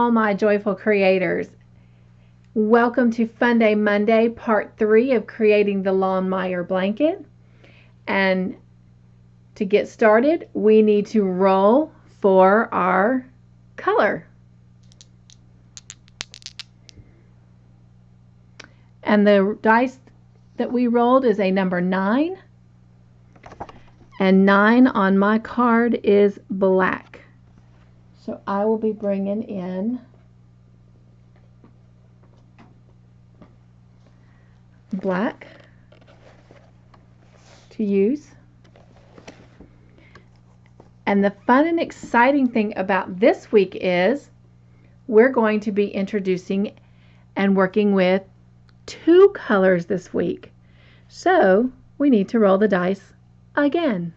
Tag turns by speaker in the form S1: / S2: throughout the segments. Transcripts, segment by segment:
S1: all my joyful creators. Welcome to Funday Monday, part 3 of creating the Longmire Blanket. And to get started, we need to roll for our color. And the dice that we rolled is a number 9. And 9 on my card is black. So I will be bringing in black to use. And the fun and exciting thing about this week is we're going to be introducing and working with 2 colors this week. So we need to roll the dice again.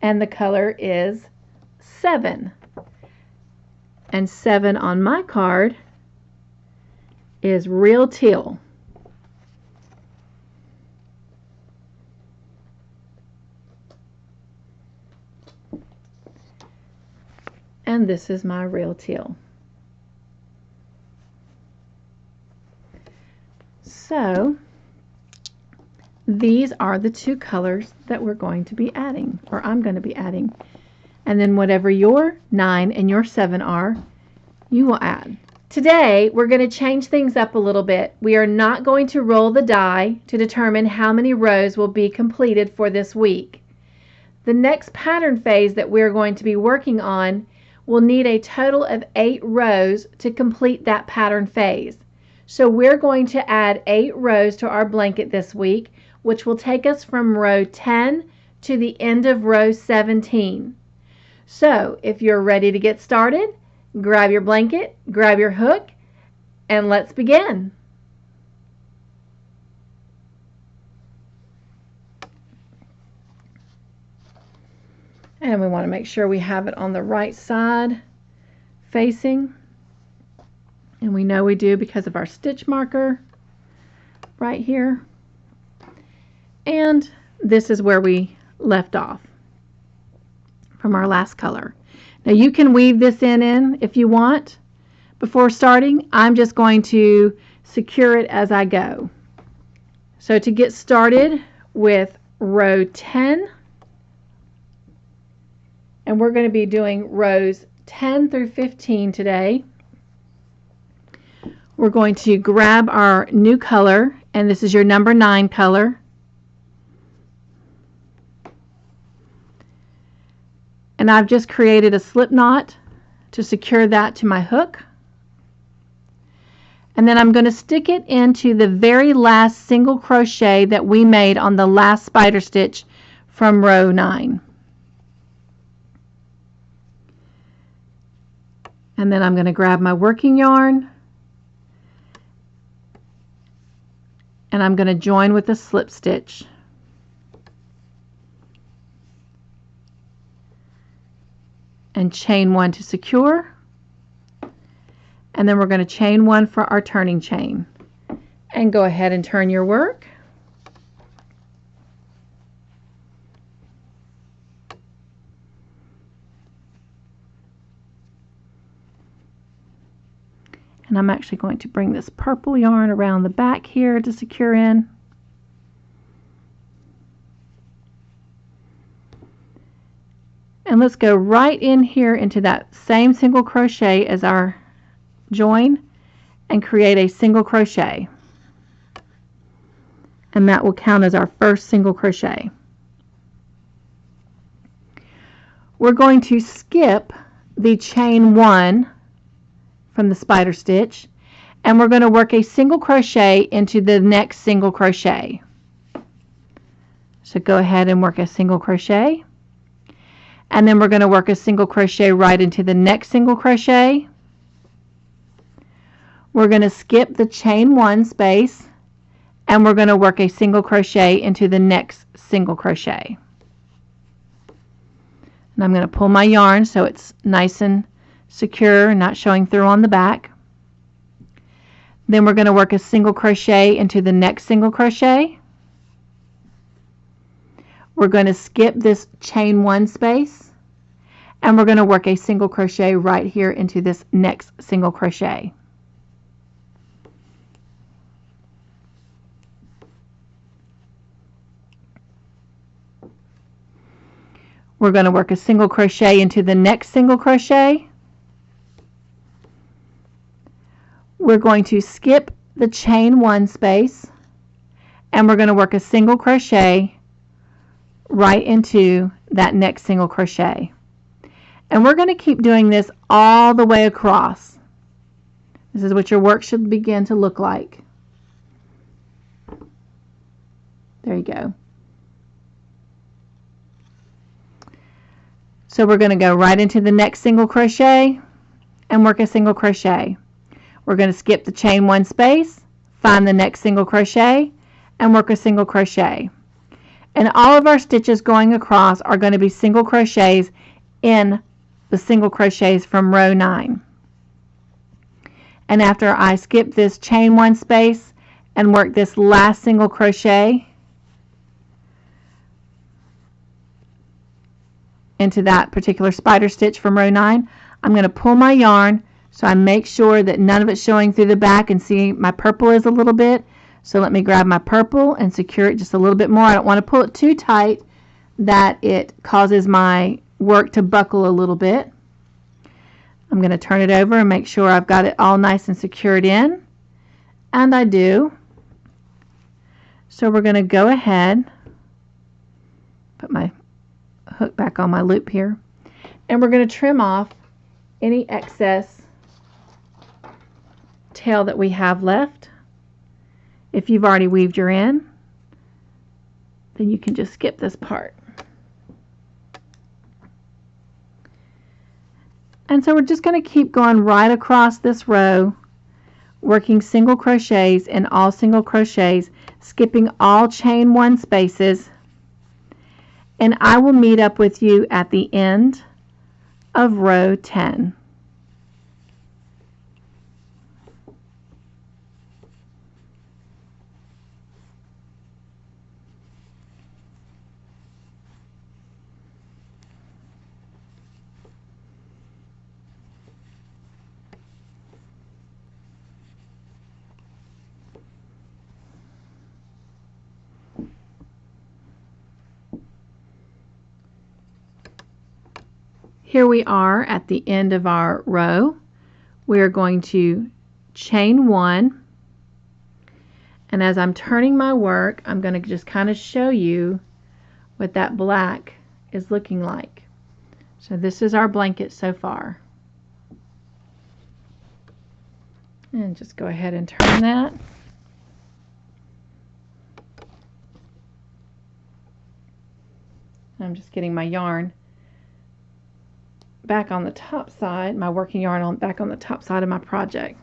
S1: And the color is 7. And 7 on my card is real teal. And this is my real teal. So these are the 2 colors that we're going to be adding, or I'm going to be adding. And then whatever your 9 and your 7 are, you will add. Today, we're going to change things up a little bit. We are not going to roll the die to determine how many rows will be completed for this week. The next pattern phase that we're going to be working on will need a total of 8 rows to complete that pattern phase. So we're going to add 8 rows to our blanket this week, which will take us from row 10 to the end of row 17. So if you're ready to get started, grab your blanket, grab your hook, and let's begin. And we want to make sure we have it on the right side facing. And we know we do because of our stitch marker right here. And this is where we left off from our last color. Now you can weave this in if you want before starting. I'm just going to secure it as I go. So to get started with row 10, and we're going to be doing rows 10 through 15 today. We're going to grab our new color, and this is your number 9 color. And I've just created a slip knot to secure that to my hook. And then I'm going to stick it into the very last single crochet that we made on the last spider stitch from row 9. And then I'm going to grab my working yarn and I'm going to join with a slip stitch. And chain 1 to secure, and then we're going to chain 1 for our turning chain, and go ahead and turn your work. And I'm actually going to bring this purple yarn around the back here to secure in. And let's go right in here into that same single crochet as our join and create a single crochet. And that will count as our first single crochet. We're going to skip the chain 1 from the spider stitch, and we're going to work a single crochet into the next single crochet. So go ahead and work a single crochet. And then we're going to work a single crochet right into the next single crochet. We're going to skip the chain 1 space, and we're going to work a single crochet into the next single crochet. And I'm going to pull my yarn so it's nice and secure and not showing through on the back. Then we're going to work a single crochet into the next single crochet. we're going to skip this chain 1 space, and we're going to work a single crochet right here into this next single crochet. We're going to work a single crochet into the next single crochet. We're going to skip the chain 1 space, and we're going to work a single crochet right into that next single crochet. And we're going to keep doing this all the way across. This is what your work should begin to look like. There you go. So we're going to go right into the next single crochet and work a single crochet. We're going to skip the chain 1 space, find the next single crochet, and work a single crochet. And all of our stitches going across are going to be single crochets in the single crochets from row 9. And after I skip this chain 1 space and work this last single crochet into that particular spider stitch from row 9, I'm going to pull my yarn so I make sure that none of it's showing through the back, and see my purple is a little bit. So let me grab my purple and secure it just a little bit more. I don't want to pull it too tight that it causes my work to buckle a little bit. I'm going to turn it over and make sure I've got it all nice and secured in, and I do. So we're going to go ahead, put my hook back on my loop here, and we're going to trim off any excess tail that we have left. If you've already weaved your end, then you can just skip this part. And so we're just going to keep going right across this row, working single crochets in all single crochets, skipping all chain 1 spaces, and I will meet up with you at the end of row 10. Here we are at the end of our row. We are going to chain 1, and as I'm turning my work, I'm going to just kind of show you what that black is looking like. So this is our blanket so far. And just go ahead and turn that. I'm just getting my yarn back on the top side, my working yarn back on the top side of my project.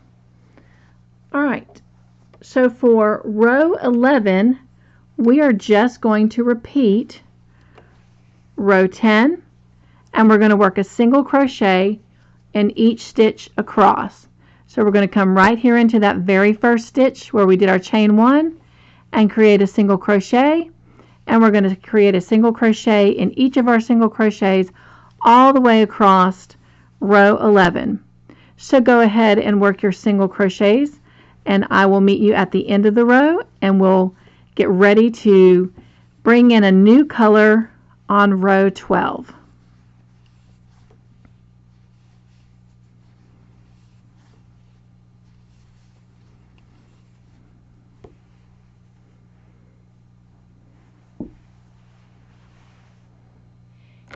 S1: Alright, so for row 11, we are just going to repeat row 10, and we're going to work a single crochet in each stitch across. So we're going to come right here into that very first stitch where we did our chain 1 and create a single crochet, and we're going to create a single crochet in each of our single crochets all the way across row 11. So go ahead and work your single crochets, and I will meet you at the end of the row, and we'll get ready to bring in a new color on row 12.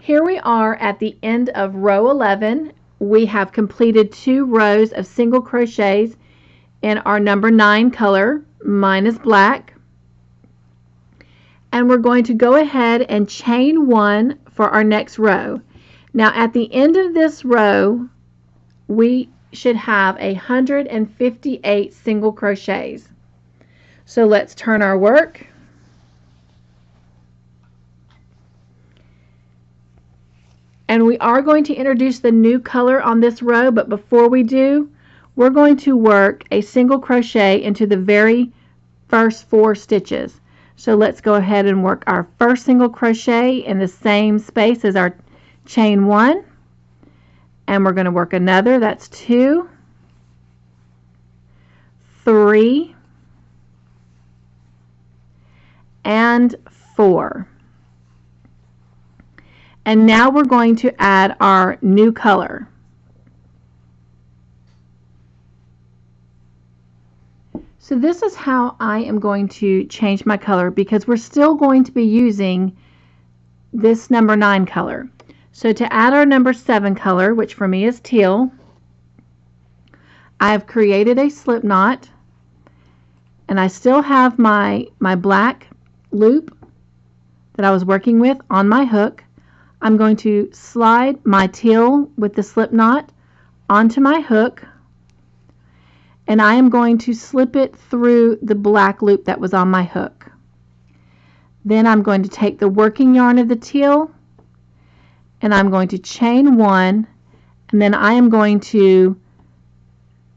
S1: Here we are at the end of row 11. We have completed 2 rows of single crochets in our number 9 color. Mine is black. And we're going to go ahead and chain 1 for our next row. Now at the end of this row, we should have 158 single crochets. So let's turn our work. And we are going to introduce the new color on this row, but before we do, we're going to work a single crochet into the very first 4 stitches. So let's go ahead and work our first single crochet in the same space as our chain 1, and we're going to work another. That's 2, 3, and 4. And now we're going to add our new color. So this is how I am going to change my color, because we're still going to be using this number 9 color. So to add our number 7 color, which for me is teal, I have created a slip knot, and I still have my black loop that I was working with on my hook. I'm going to slide my teal with the slip knot onto my hook, and I am going to slip it through the black loop that was on my hook. Then I'm going to take the working yarn of the teal, and I'm going to chain 1, and then I am going to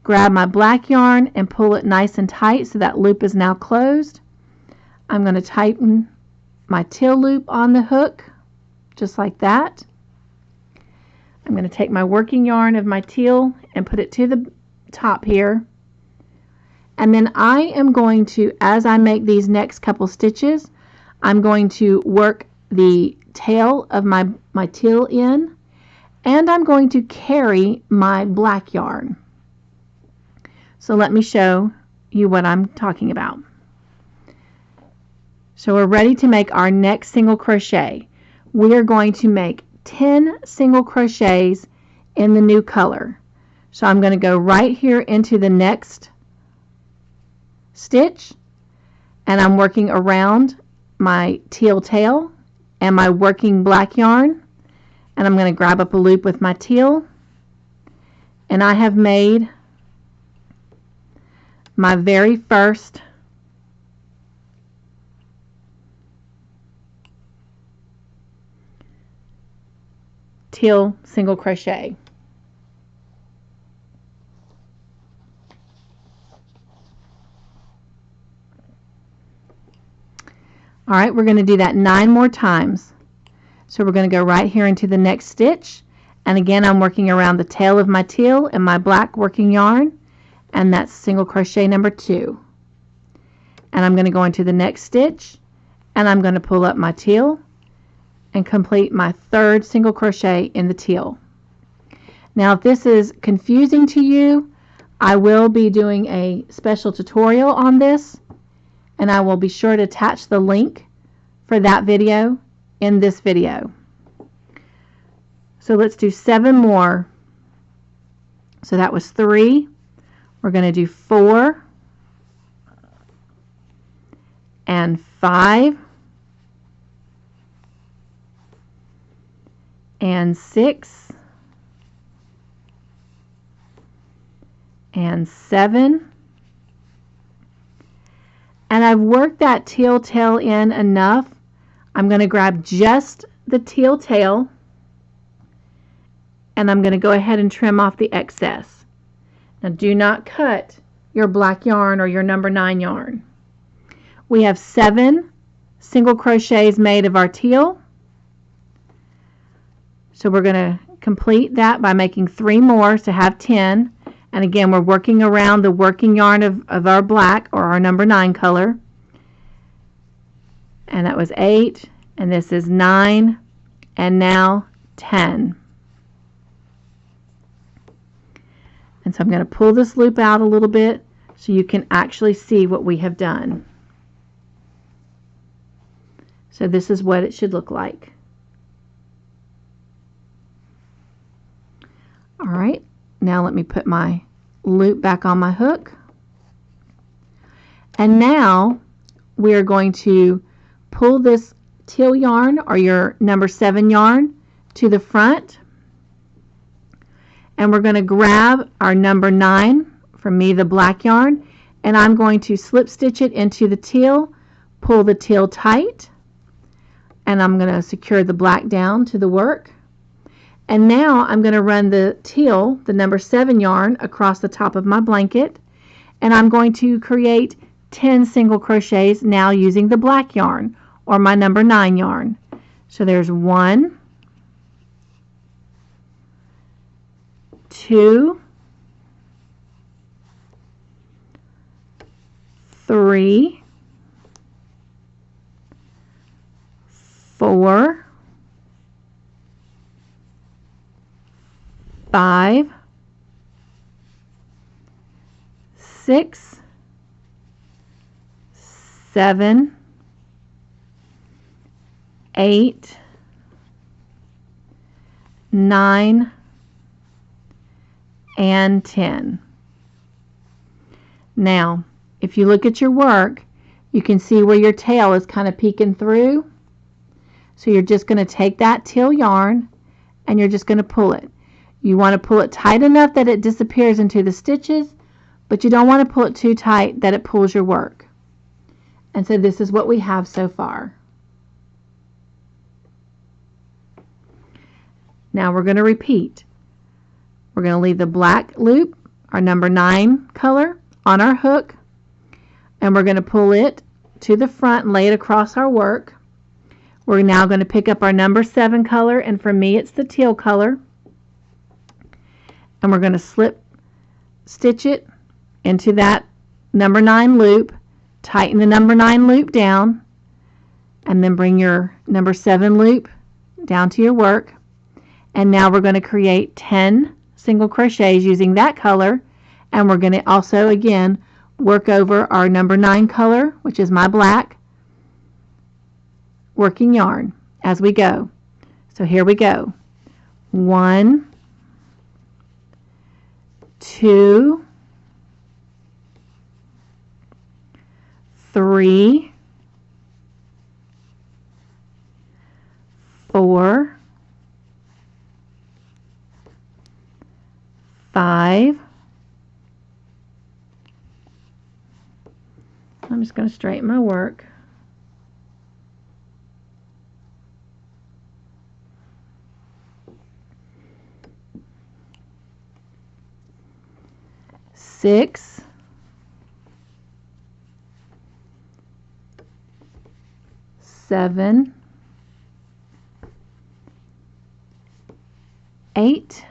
S1: grab my black yarn and pull it nice and tight so that loop is now closed. I'm going to tighten my teal loop on the hook just like that. I'm going to take my working yarn of my teal and put it to the top here. And then I am going to, as I make these next couple stitches, I'm going to work the tail of my teal in, and I'm going to carry my black yarn. So let me show you what I'm talking about. So we're ready to make our next single crochet. We are going to make 10 single crochets in the new color. So I'm going to go right here into the next stitch, and I'm working around my teal tail and my working black yarn, and I'm going to grab up a loop with my teal, and I have made my very first teal single crochet. All right, we're going to do that 9 more times. So we're going to go right here into the next stitch, and again I'm working around the tail of my teal and my black working yarn, and that's single crochet number 2. And I'm going to go into the next stitch, and I'm going to pull up my teal and complete my 3rd single crochet in the teal. Now if this is confusing to you, I will be doing a special tutorial on this, and I will be sure to attach the link for that video in this video. So let's do 7 more. So that was 3. We're going to do 4 and 5 and 6 and 7. And I've worked that teal tail in enough. I'm going to grab just the teal tail, and I'm going to go ahead and trim off the excess. Now do not cut your black yarn or your number 9 yarn. We have 7 single crochets made of our teal. So we're going to complete that by making 3 more to have 10. And again, we're working around the working yarn of our black or our number 9 color. And that was 8, and this is 9, and now 10. And so I'm going to pull this loop out a little bit so you can actually see what we have done. So this is what it should look like. All right. Now let me put my loop back on my hook. And now we are going to pull this teal yarn or your number 7 yarn to the front. And we're going to grab our number 9, for me the black yarn, and I'm going to slip stitch it into the teal, pull the teal tight, and I'm going to secure the black down to the work. And now I'm going to run the teal, the number 7 yarn, across the top of my blanket, and I'm going to create 10 single crochets now using the black yarn or my number 9 yarn. So there's 1, 2, 3, 4, 5, 6, 7, 8, 9, and 10. Now, if you look at your work, you can see where your tail is kind of peeking through. So you're just going to take that teal yarn and you're just going to pull it. You want to pull it tight enough that it disappears into the stitches, but you don't want to pull it too tight that it pulls your work. And so this is what we have so far. Now we're going to repeat. We're going to leave the black loop, our number 9 color, on our hook, and we're going to pull it to the front and lay it across our work. We're now going to pick up our number 7 color, and for me it's the teal color, and we're going to slip stitch it into that number 9 loop, tighten the number 9 loop down, and then bring your number 7 loop down to your work. And now we're going to create 10 single crochets using that color, and we're going to also again work over our number 9 color, which is my black, working yarn as we go. So here we go. 1, 2, 3, 4, 5. I'm just going to straighten my work. 6, 7, 8,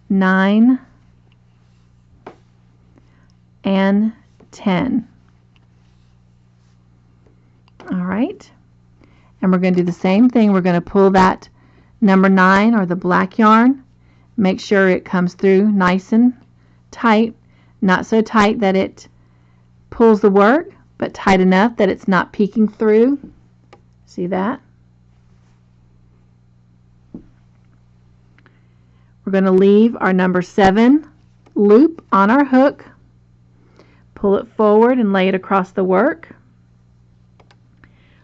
S1: 9, and 10. All right, and we're going to do the same thing. We're going to pull that number 9 or the black yarn. Make sure it comes through nice and tight, not so tight that it pulls the work, but tight enough that it's not peeking through. See that? We're going to leave our number 7 loop on our hook, pull it forward and lay it across the work.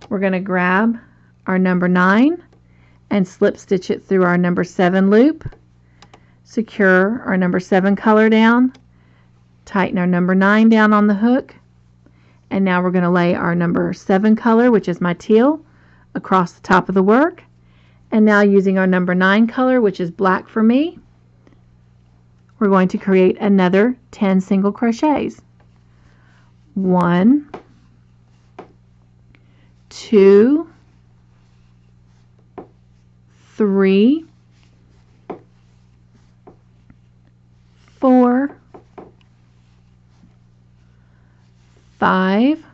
S1: We're going to grab our number 9 and slip stitch it through our number 7 loop, secure our number 7 color down, tighten our number 9 down on the hook, and now we're going to lay our number 7 color, which is my teal, across the top of the work. And now using our number 9 color, which is black for me, we're going to create another 10 single crochets. 1, 2, 3, 4, 5,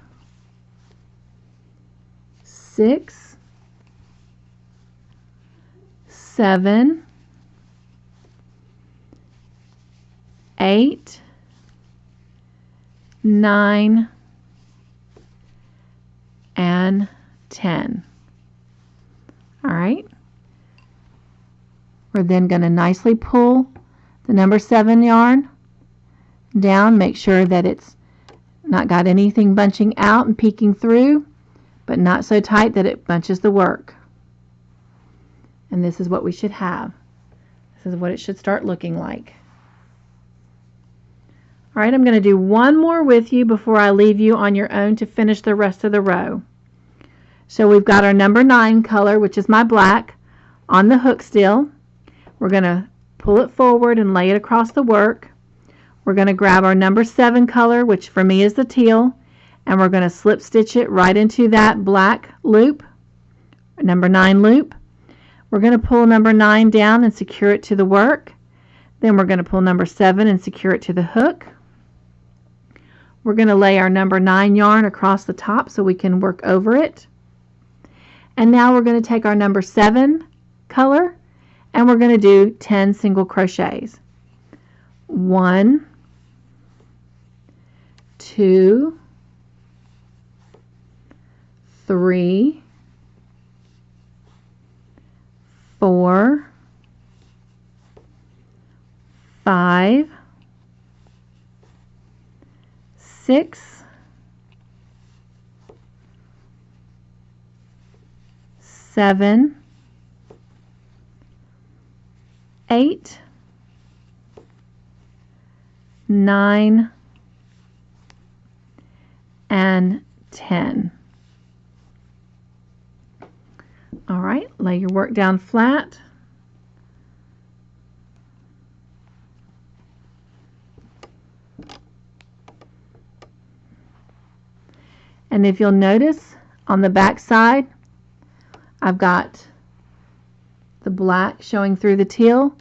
S1: 6, 7, 8, 9, and 10. All right. We're then going to nicely pull the number 7 yarn down. Make sure that it's not got anything bunching out and peeking through, but not so tight that it bunches the work. And this is what we should have. This is what it should start looking like. All right, I'm going to do one more with you before I leave you on your own to finish the rest of the row. So we've got our number 9 color, which is my black, on the hook still. We're going to pull it forward and lay it across the work. we're going to grab our number 7 color, which for me is the teal, and we're going to slip stitch it right into that black loop, number 9 loop. We're going to pull number 9 down and secure it to the work. Then we're going to pull number 7 and secure it to the hook. We're going to lay our number 9 yarn across the top so we can work over it. And now we're going to take our number 7 color and we're going to do 10 single crochets. 1, 2, 3, 4, 5, 6, 7, 8, 9, and 10. All right, lay your work down flat. And if you'll notice on the back side, I've got the black showing through the teal.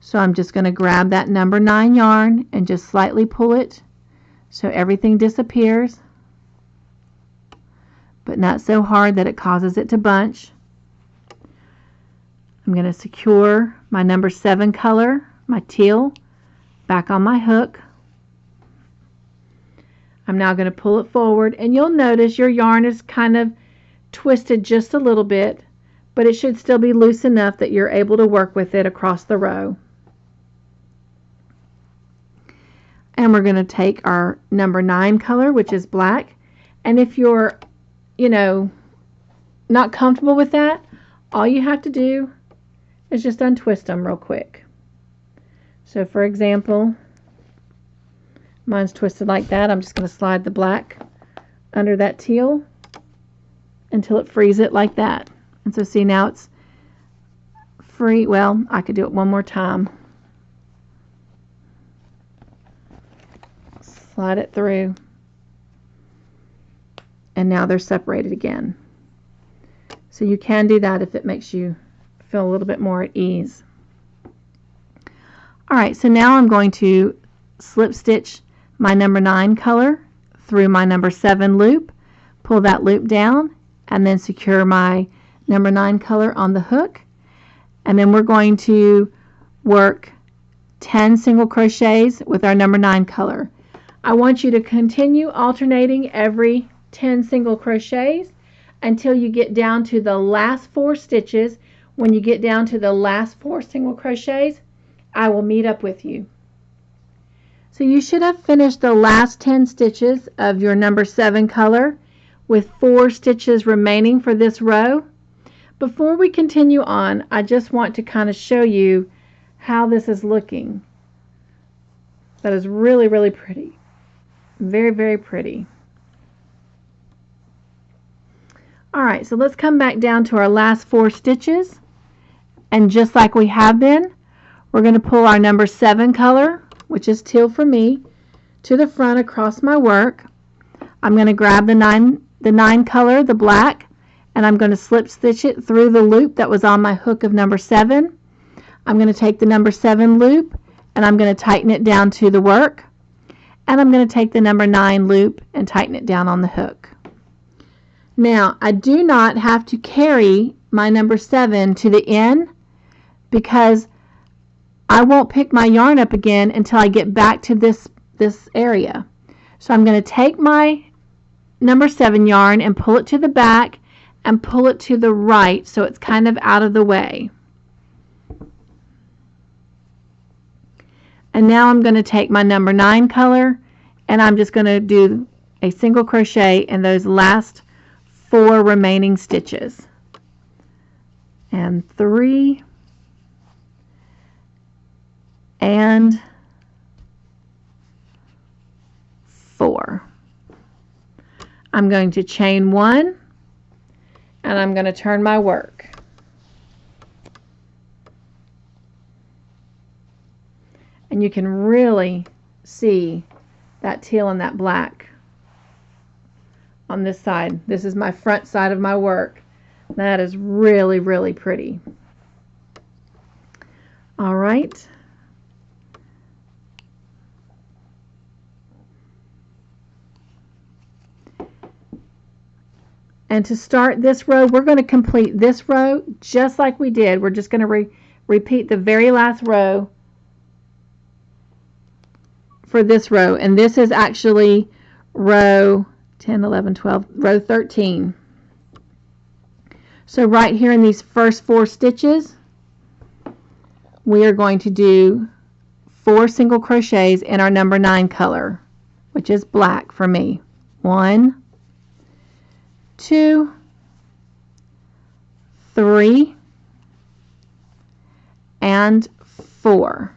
S1: So I'm just going to grab that number 9 yarn and just slightly pull it so everything disappears, but not so hard that it causes it to bunch. I'm going to secure my number 7 color, my teal, back on my hook. I'm now going to pull it forward, and you'll notice your yarn is kind of twisted just a little bit, but it should still be loose enough that you're able to work with it across the row. And we're going to take our number 9 color, which is black, and if you're, not comfortable with that, all you have to do is just untwist them real quick. So for example, mine's twisted like that. I'm just going to slide the black under that teal until it frees it like that. And so see, now it's free. Well, I could do it one more time. Slide it through. And now they're separated again. So you can do that if it makes you feel a little bit more at ease. All right, so now I'm going to slip stitch my number 9 color through my number 7 loop, pull that loop down, and then secure my number 9 color on the hook. And then we're going to work 10 single crochets with our number 9 color. I want you to continue alternating every 10 single crochets until you get down to the last 4 stitches. When you get down to the last 4 single crochets, I will meet up with you. So you should have finished the last 10 stitches of your number 7 color with 4 stitches remaining for this row. Before we continue on, I just want to kind of show you how this is looking. That is really, really pretty. Very, very pretty. All right, so let's come back down to our last 4 stitches. And just like we have been, we're going to pull our number 7 color, which is teal for me, to the front across my work. I'm going to grab the 9 color, the black, and I'm going to slip stitch it through the loop that was on my hook of number 7. I'm going to take the number 7 loop and I'm going to tighten it down to the work. And I'm going to take the number 9 loop and tighten it down on the hook. Now, I do not have to carry my number 7 to the end because I won't pick my yarn up again until I get back to this area. So I'm going to take my number 7 yarn and pull it to the back and pull it to the right so it's kind of out of the way. And now I'm going to take my number 9 color and I'm just going to do a single crochet in those last 4 remaining stitches. And 3 and 4. I'm going to chain 1 and I'm going to turn my work. And you can really see that teal and that black on this side. This is my front side of my work. That is really, really pretty. All right. And to start this row, we're going to complete this row just like we did. We're just going to repeat the very last row for this row. And this is actually row 10, 11, 12, row 13. So right here in these first 4 stitches, we are going to do 4 single crochets in our number 9 color, which is black for me. 1, 2, 3, and 4.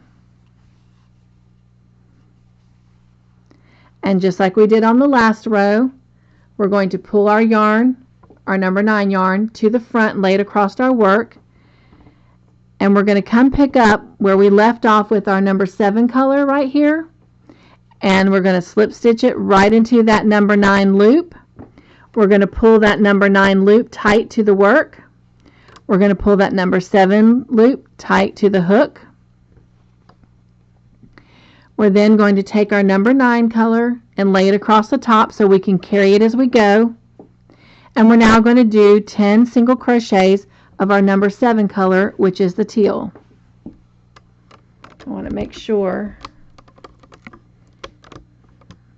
S1: And just like we did on the last row, we're going to pull our yarn, our number 9 yarn, to the front and lay it across our work. And we're going to come pick up where we left off with our number 7 color right here. And we're going to slip stitch it right into that number 9 loop. We're going to pull that number 9 loop tight to the work. We're going to pull that number 7 loop tight to the hook. We're then going to take our number 9 color and lay it across the top so we can carry it as we go. And we're now going to do 10 single crochets of our number 7 color, which is the teal. I want to make sure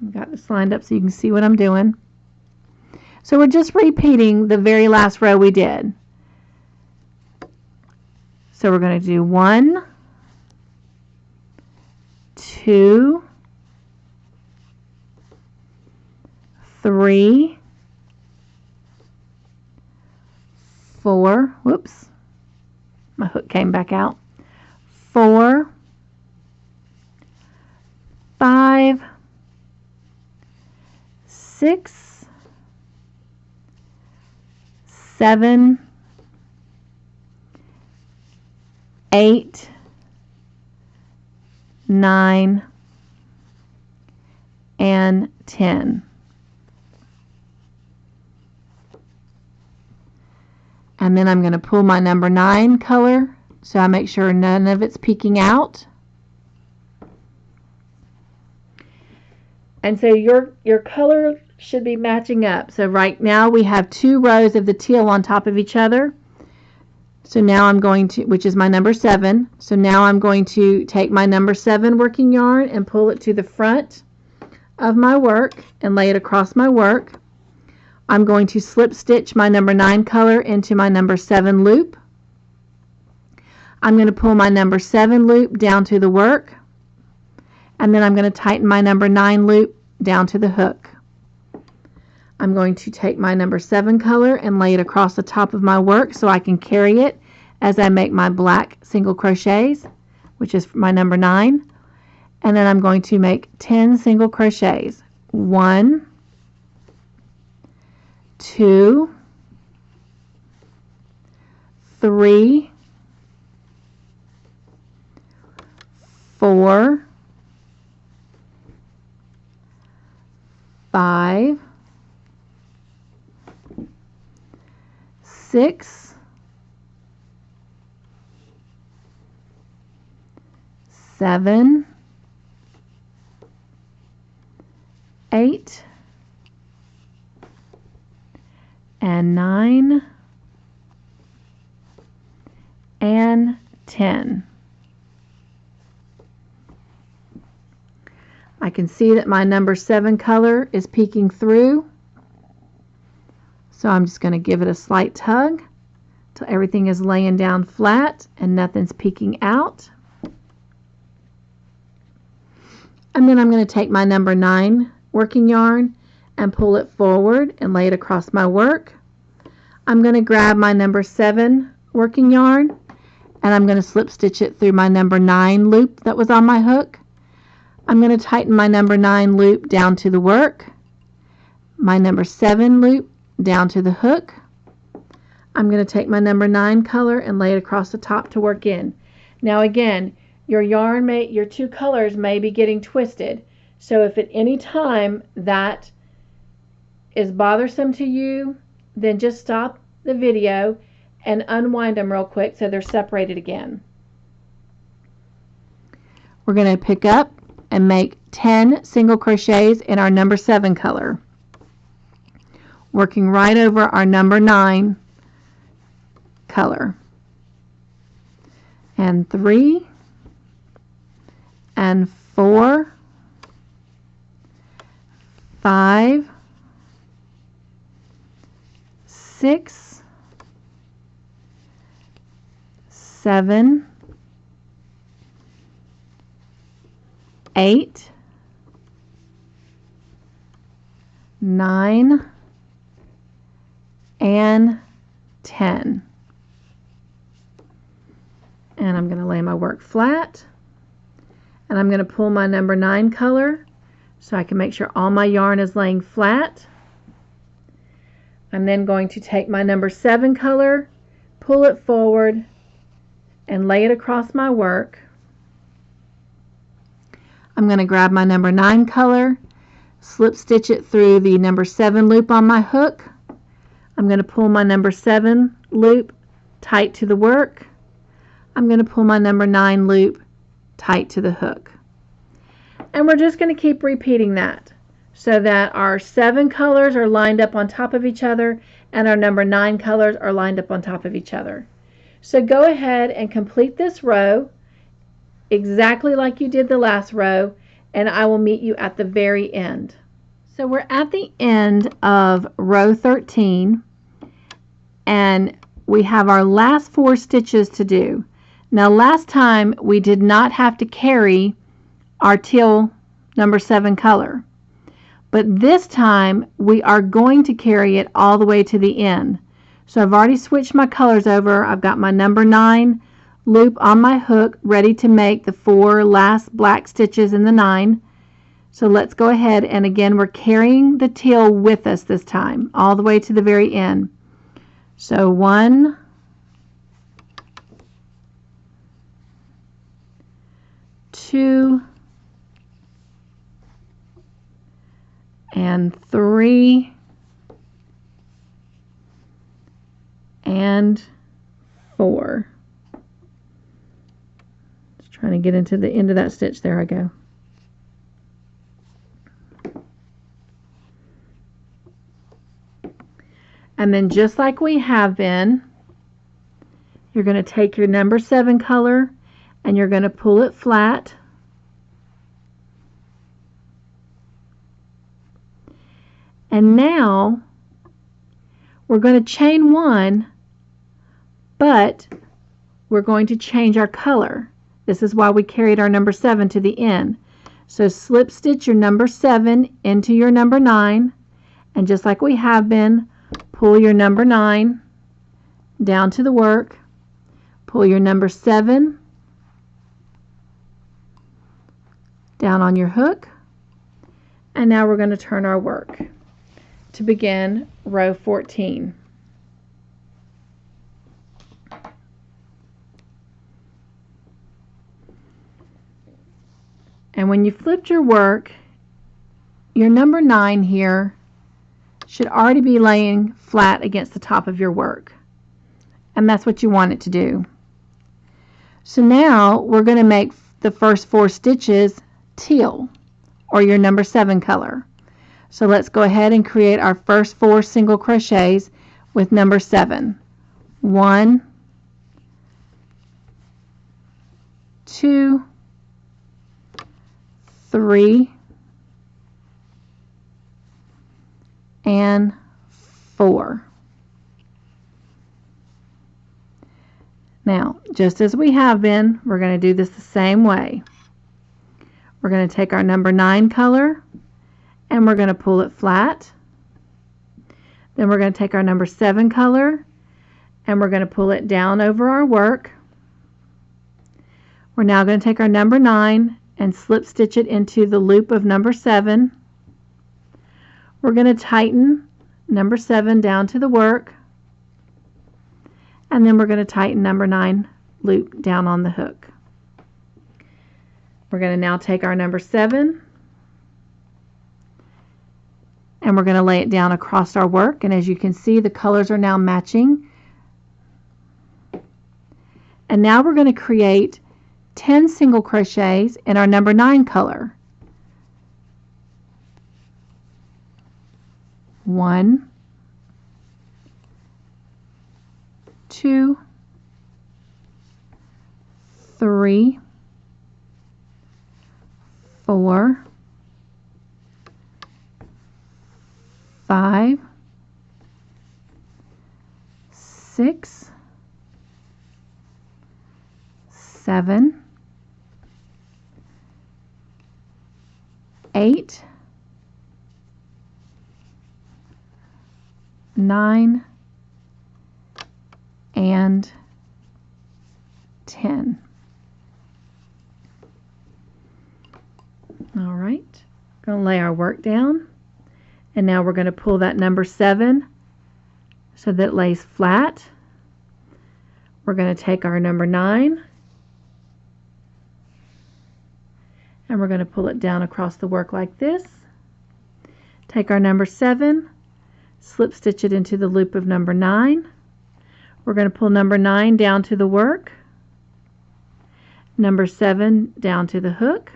S1: I've got this lined up so you can see what I'm doing. So we're just repeating the very last row we did. So we're going to do 1, 2, 3, 4, whoops, my hook came back out, 4, 5, 6, 7, 8, 9, and 10. And then I'm going to pull my number 9 color so I make sure none of it's peeking out. And so your color should be matching up. So right now we have 2 rows of the teal on top of each other. So now I'm going to, which is my number 7. So now I'm going to take my number 7 working yarn and pull it to the front of my work and lay it across my work. I'm going to slip stitch my number 9 color into my number 7 loop. I'm going to pull my number 7 loop down to the work, and then I'm going to tighten my number 9 loop down to the hook. I'm going to take my number 7 color and lay it across the top of my work so I can carry it as I make my black single crochets, which is my number 9. And then I'm going to make 10 single crochets. 1, 2, 3, 4, 5, 6, 7, 8, and 9, and 10. I can see that my number 7 color is peeking through. So I'm just going to give it a slight tug till everything is laying down flat and nothing's peeking out. And then I'm going to take my number 9 working yarn and pull it forward and lay it across my work. I'm going to grab my number 7 working yarn and I'm going to slip stitch it through my number 9 loop that was on my hook. I'm going to tighten my number 9 loop down to the work, my number 7 loop down to the hook. I'm going to take my number 9 color and lay it across the top to work in. Now again, your two colors may be getting twisted. So if at any time that is bothersome to you, then just stop the video and unwind them real quick so they're separated again. We're going to pick up and make 10 single crochets in our number 7 color, working right over our number 9 color. And 3 and 4, 5, 6, 7, 8, 9, and 10. And I'm going to lay my work flat, and I'm going to pull my number 9 color so I can make sure all my yarn is laying flat. I'm then going to take my number 7 color, pull it forward, and lay it across my work. I'm going to grab my number 9 color, slip stitch it through the number 7 loop on my hook. I'm going to pull my number 7 loop tight to the work. I'm going to pull my number 9 loop tight to the hook. And we're just going to keep repeating that so that our 7 colors are lined up on top of each other and our number 9 colors are lined up on top of each other. So go ahead and complete this row exactly like you did the last row, and I will meet you at the very end. So we're at the end of row 13, and we have our last 4 stitches to do. Now last time we did not have to carry our teal number 7 color, but this time we are going to carry it all the way to the end. So I've already switched my colors over. I've got my number 9 loop on my hook ready to make the 4 last black stitches in the 9. So let's go ahead, and again we're carrying the teal with us this time all the way to the very end. So 1, 2, and 3, and 4. Just trying to get into the end of that stitch. There I go. And then just like we have been, you're going to take your number 7 color and you're going to pull it flat. And now we're going to chain 1, but we're going to change our color. This is why we carried our number 7 to the end. So slip stitch your number 7 into your number 9, and just like we have been, pull your number 9 down to the work, pull your number 7 down on your hook, and now we're going to turn our work to begin row 14. And when you flipped your work, your number 9 here should already be laying flat against the top of your work. And that's what you want it to do. So now we're going to make the first 4 stitches teal, or your number 7 color. So let's go ahead and create our first 4 single crochets with number 7. 1, 2, 3, and 4. Now, just as we have been, we're going to do this the same way. We're going to take our number 9 color and we're going to pull it flat. Then we're going to take our number 7 color and we're going to pull it down over our work. We're now going to take our number 9 and slip stitch it into the loop of number 7. We're going to tighten number 7 down to the work, and then we're going to tighten number 9 loop down on the hook. We're going to now take our number 7 and we're going to lay it down across our work, and as you can see, the colors are now matching. And now we're going to create 10 single crochets in our number 9 color. 1, 2, 3, 4, 5, 6, 7, 8, 9, and 10. All right, going to lay our work down, and now we're going to pull that number 7 so that it lays flat. We're going to take our number 9 and we're going to pull it down across the work like this. Take our number 7, slip stitch it into the loop of number 9. We're going to pull number 9 down to the work, number 7 down to the hook.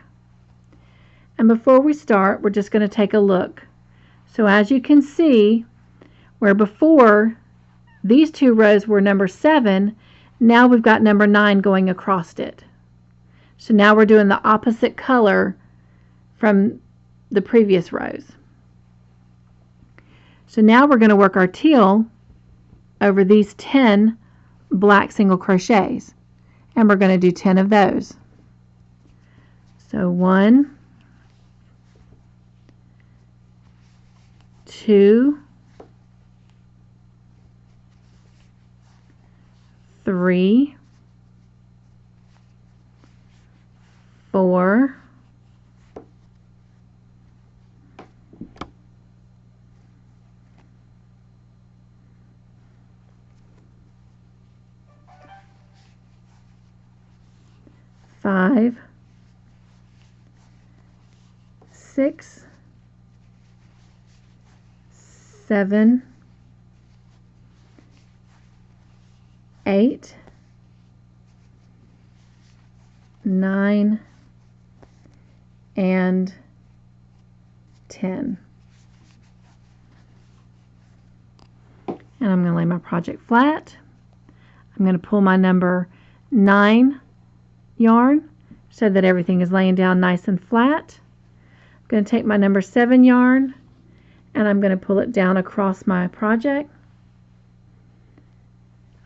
S1: And before we start, we're just going to take a look. So as you can see, where before these 2 rows were number 7, now we've got number 9 going across it. So now we're doing the opposite color from the previous rows. So now we're going to work our teal over these 10 black single crochets, and we're going to do 10 of those. So 1, 2, 3, 4, 5, 6, 7, 8, 9, and 10. And I'm going to lay my project flat. I'm going to pull my number 9 yarn so that everything is laying down nice and flat. I'm going to take my number 7 yarn and I'm going to pull it down across my project.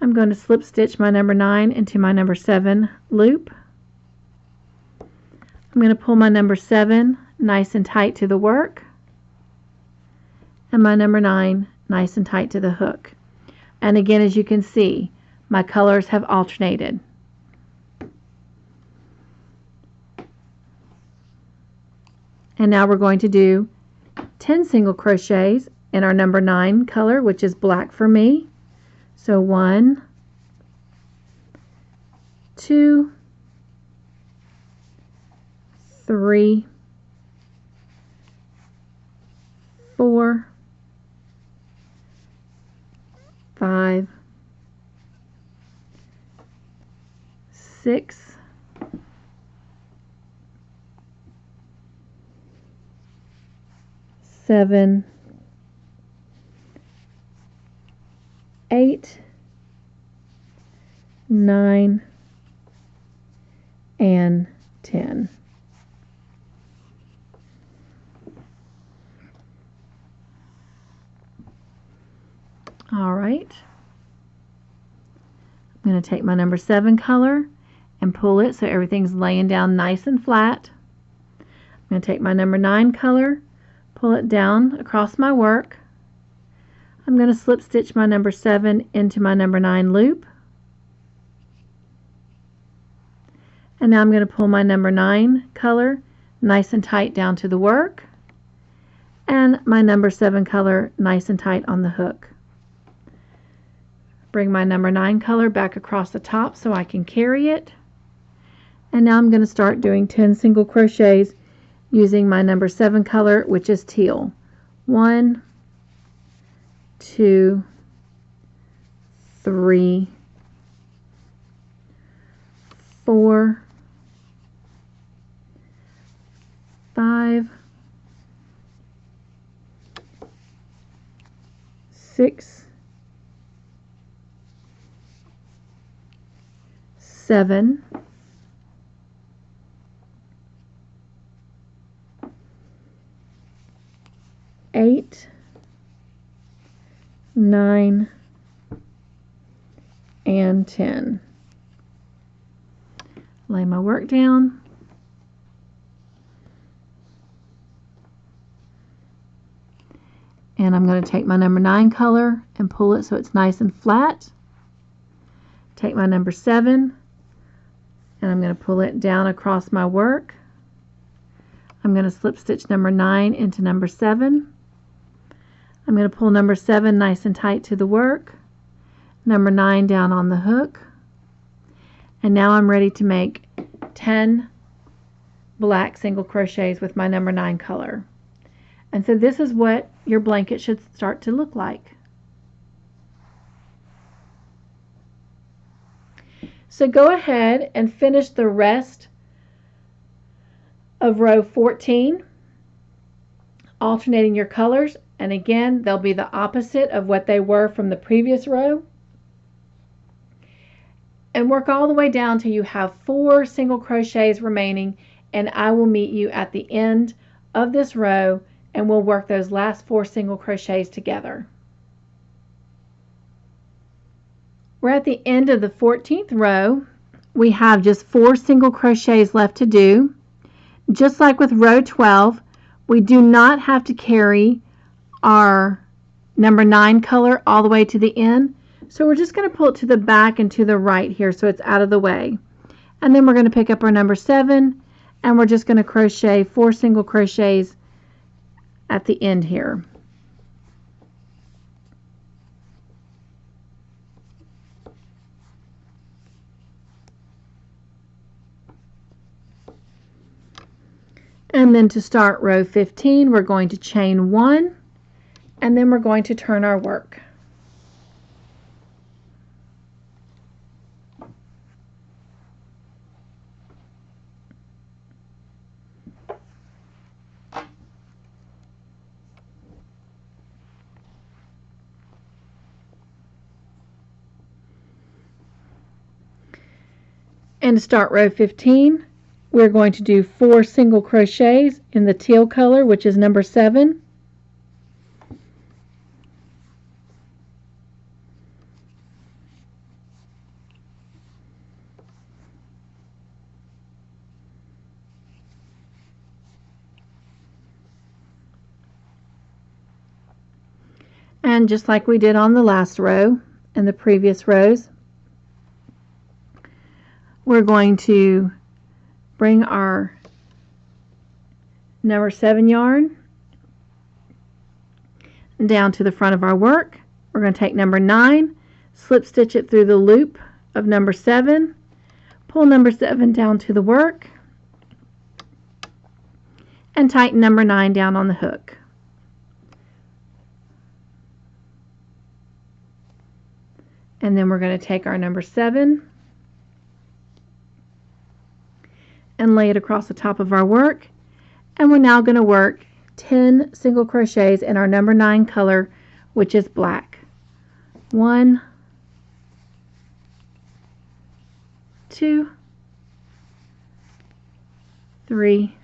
S1: I'm going to slip stitch my number 9 into my number 7 loop. I'm going to pull my number 7 nice and tight to the work and my number 9 nice and tight to the hook. And again, as you can see, my colors have alternated. And now we're going to do 10 single crochets in our number 9 color, which is black for me. So 1, 2, 3, 4, 5, 6, 7, 8, 9, and 10. All right. I'm going to take my number 7 color and pull it so everything's laying down nice and flat. I'm going to take my number 9 color, pull it down across my work. I'm going to slip stitch my number 7 into my number 9 loop. And now I'm going to pull my number 9 color nice and tight down to the work and my number 7 color nice and tight on the hook. Bring my number 9 color back across the top so I can carry it. And now I'm going to start doing 10 single crochets using my number 7 color, which is teal. 1, 2, 3, 4, 5, 6, 7, 8, 9, and 10. Lay my work down. And I'm going to take my number 9 color and pull it so it's nice and flat. Take my number 7 and I'm going to pull it down across my work. I'm going to slip stitch number 9 into number 7. I'm going to pull number 7 nice and tight to the work, number 9 down on the hook, and now I'm ready to make 10 black single crochets with my number 9 color. And so this is what your blanket should start to look like. So go ahead and finish the rest of row 14, alternating your colors, and again they'll be the opposite of what they were from the previous row. And work all the way down till you have 4 single crochets remaining, and I will meet you at the end of this row and we'll work those last 4 single crochets together. We're at the end of the 14th row. We have just 4 single crochets left to do. Just like with row 12, we do not have to carry our number 9 color all the way to the end. So we're just going to pull it to the back and to the right here so it's out of the way. And then we're going to pick up our number 7 and we're just going to crochet 4 single crochets at the end here. And then to start row 15, we're going to chain 1 and then we're going to turn our work. And to start row 15, we're going to do 4 single crochets in the teal color, which is number 7. And just like we did on the last row and the previous rows, we're going to bring our number 7 yarn down to the front of our work. We're going to take number 9, slip stitch it through the loop of number 7, pull number 7 down to the work, and tighten number 9 down on the hook. And then we're going to take our number 7 and lay it across the top of our work, and we're now going to work 10 single crochets in our number 9 color, which is black. 1, 2, 3,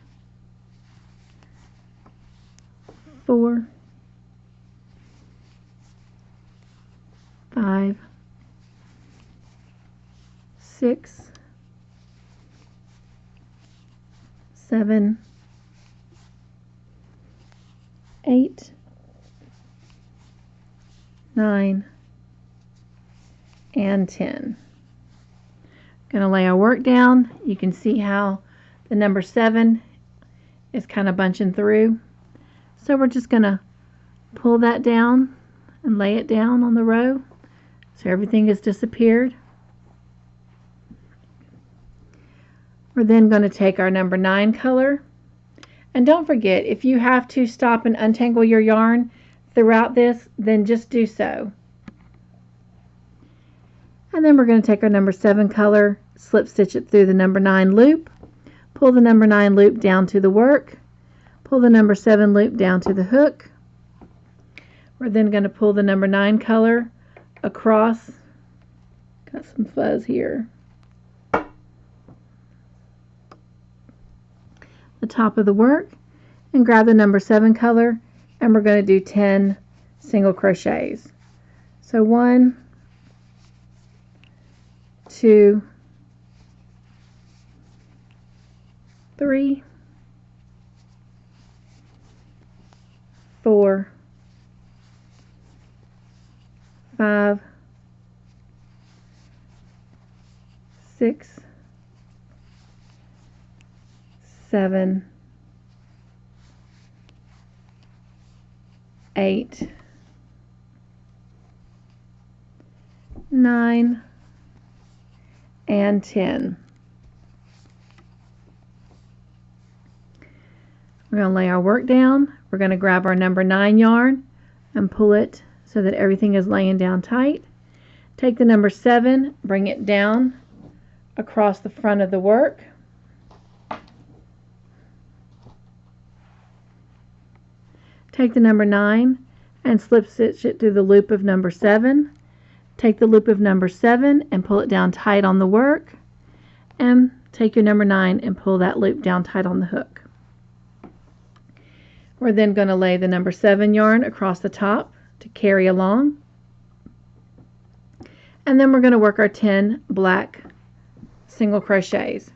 S1: 4, 5, 6, 7, 8, 9, and 10. Going to lay our work down. You can see how the number 7 is kind of bunching through. So we're just going to pull that down and lay it down on the row so everything has disappeared. We're then going to take our number 9 color, and don't forget, if you have to stop and untangle your yarn throughout this, then just do so. And then we're going to take our number 7 color, slip stitch it through the number 9 loop, pull the number 9 loop down to the work, pull the number 7 loop down to the hook. We're then going to pull the number 9 color across, got some fuzz here, the top of the work, and grab the number 7 color, and we're going to do 10 single crochets. So 1, 2, 3, 4, 5, 6, 7, 8, 9, and 10. We're going to lay our work down. We're going to grab our number 9 yarn and pull it so that everything is laying down tight. Take the number 7, bring it down across the front of the work. Take the number 9 and slip stitch it through the loop of number 7. Take the loop of number 7 and pull it down tight on the work, and take your number 9 and pull that loop down tight on the hook. We're then going to lay the number 7 yarn across the top to carry along, and then we're going to work our 10 black single crochets.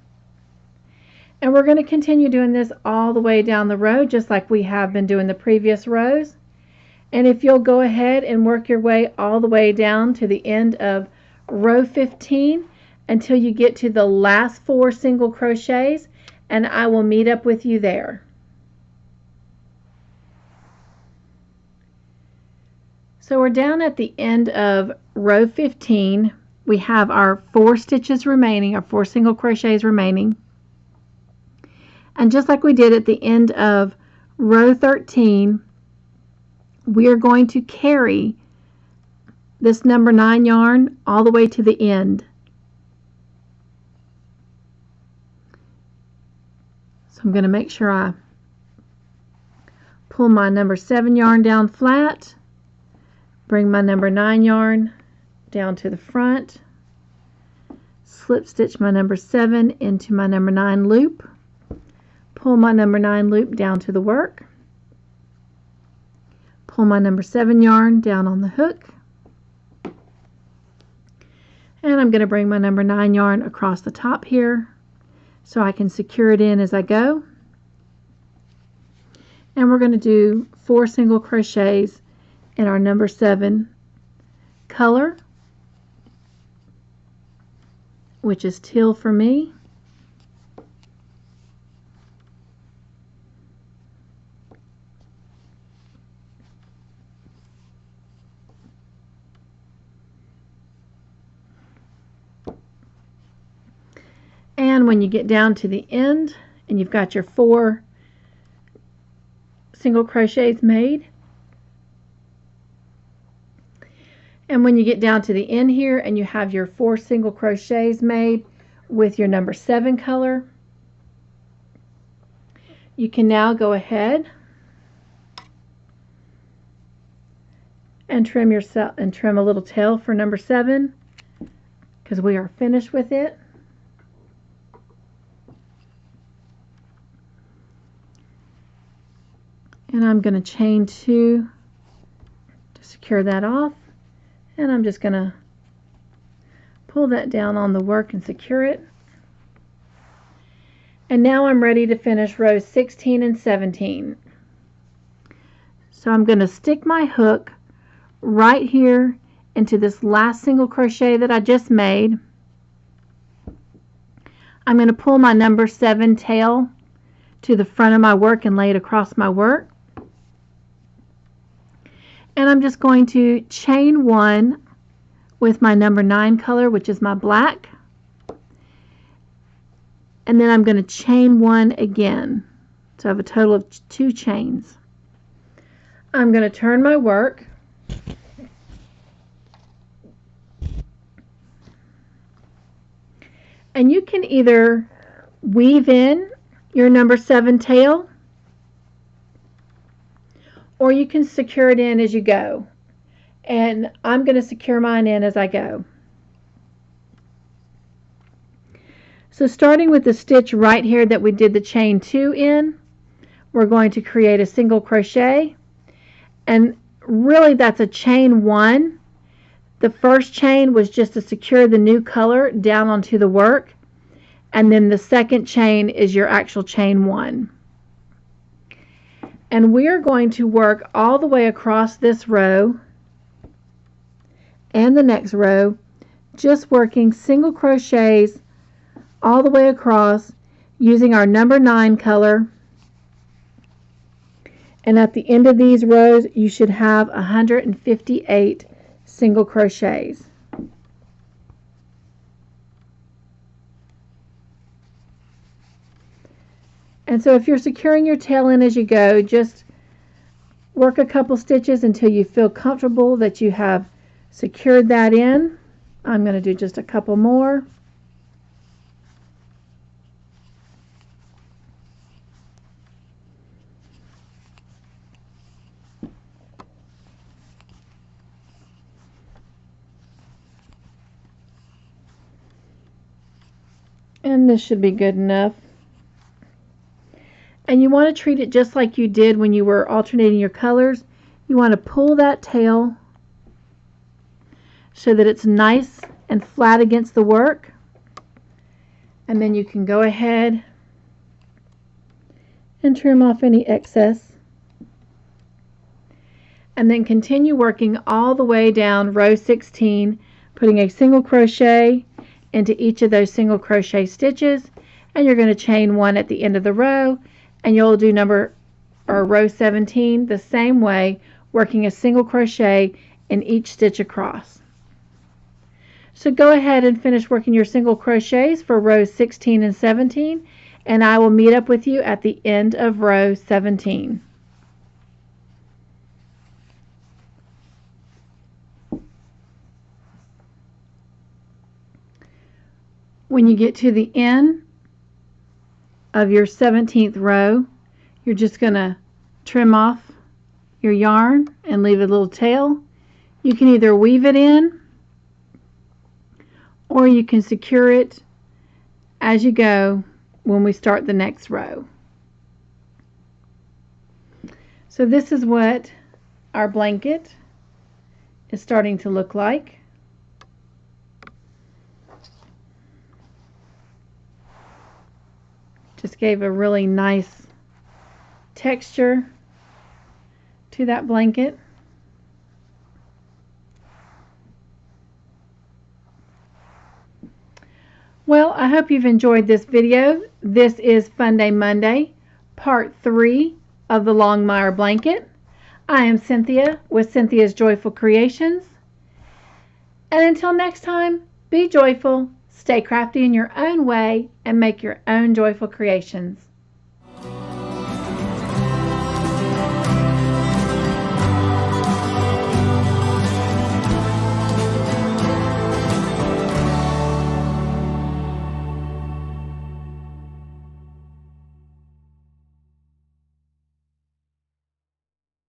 S1: And we're going to continue doing this all the way down the row, just like we have been doing the previous rows. And if you'll go ahead and work your way all the way down to the end of row 15 until you get to the last 4 single crochets, and I will meet up with you there. So we're down at the end of row 15. We have our 4 stitches remaining, our 4 single crochets remaining. And just like we did at the end of row 13, we are going to carry this number 9 yarn all the way to the end. So I'm going to make sure I pull my number 7 yarn down flat, bring my number 9 yarn down to the front, slip stitch my number 7 into my number 9 loop, pull my number 9 loop down to the work, pull my number 7 yarn down on the hook, and I'm going to bring my number 9 yarn across the top here so I can secure it in as I go. And we're going to do 4 single crochets in our number 7 color, which is teal for me. And when you get down to the end and you've got your 4 single crochets made, and when you get down to the end here and you have your 4 single crochets made with your number 7 color, you can now go ahead and trim a little tail for number 7, because we are finished with it. And I'm going to chain 2 to secure that off, and I'm just going to pull that down on the work and secure it. And now I'm ready to finish rows 16 and 17. So I'm going to stick my hook right here into this last single crochet that I just made. I'm going to pull my number 7 tail to the front of my work and lay it across my work. And I'm just going to chain 1 with my number 9 color, which is my black. and then I'm going to chain 1 again. So I have a total of 2 chains. I'm going to turn my work. And you can either weave in your number 7 tail, or you can secure it in as you go. And I'm going to secure mine in as I go. So starting with the stitch right here that we did the chain 2 in, we're going to create a single crochet, and really that's a chain 1. The first chain was just to secure the new color down onto the work, and then the second chain is your actual chain 1. And we're going to work all the way across this row and the next row, just working single crochets all the way across using our number 9 color. And at the end of these rows you should have 158 single crochets. And so if you're securing your tail in as you go, just work a couple stitches until you feel comfortable that you have secured that in. I'm going to do just a couple more. And this should be good enough. And you want to treat it just like you did when you were alternating your colors. You want to pull that tail so that it's nice and flat against the work. And then you can go ahead and trim off any excess. And then continue working all the way down row 16, putting a single crochet into each of those single crochet stitches, and you're going to chain 1 at the end of the row, and you'll do row 17 the same way, working a single crochet in each stitch across. So go ahead and finish working your single crochets for rows 16 and 17, and I will meet up with you at the end of row 17. When you get to the end of your 17th row, you're just going to trim off your yarn and leave a little tail. You can either weave it in, or you can secure it as you go when we start the next row. So this is what our blanket is starting to look like. Just gave a really nice texture to that blanket. Well, I hope you've enjoyed this video. This is Funday Monday, part 3 of the Longmire Blanket. I am Cynthia with Cynthia's Joyful Creations. And until next time, be joyful, stay crafty in your own way, and make your own joyful creations.